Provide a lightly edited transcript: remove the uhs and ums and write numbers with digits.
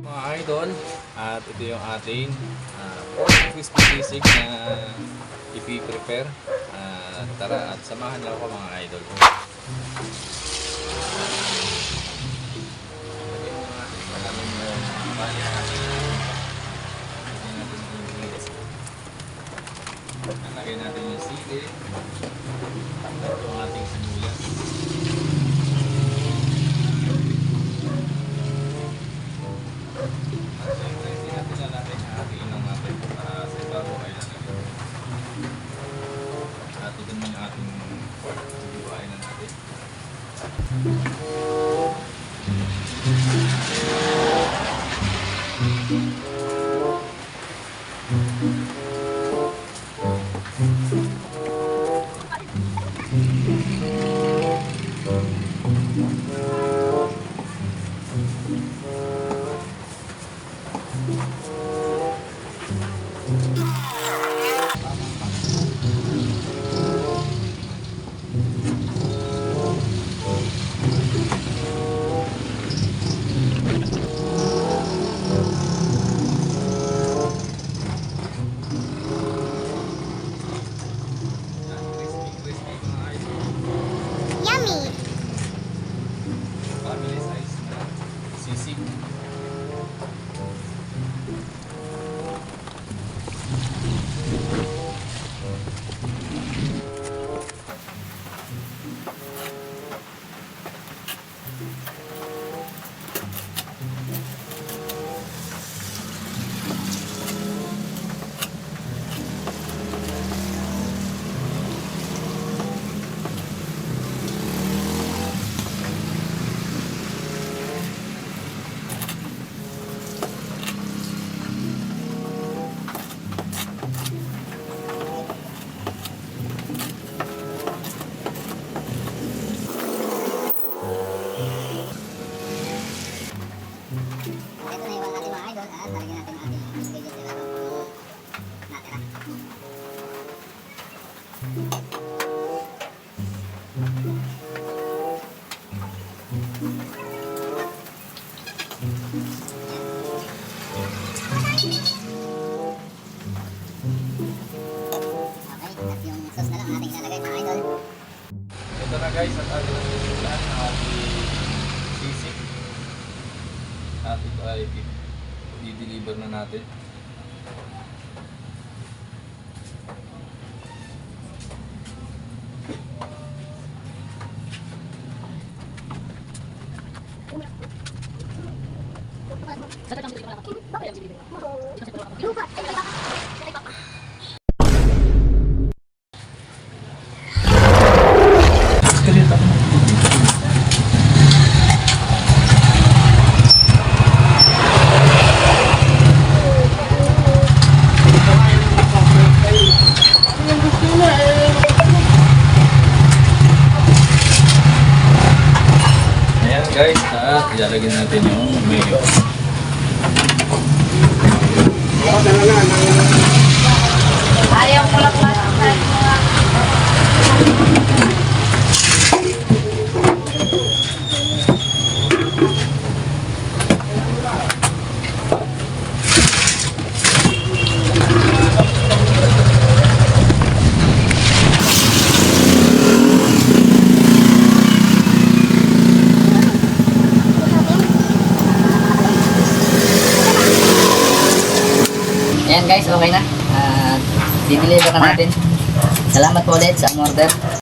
Mga idol, at ito yung ating pork crispy sisig na ipi-prepare. Tara at samahan niyo ako mga idol. Lagay natin yung sili at yung ating sibuyas. Family size na sisig. Ito na guys, at ating nasimulan ng ating sisig. At ito ay i-deliver na natin. Guys, at ilalagay natin yung mayo. Ayaw ko lang Ayan guys, okay na. Di-deliver na natin. Salamat po ulit sa order.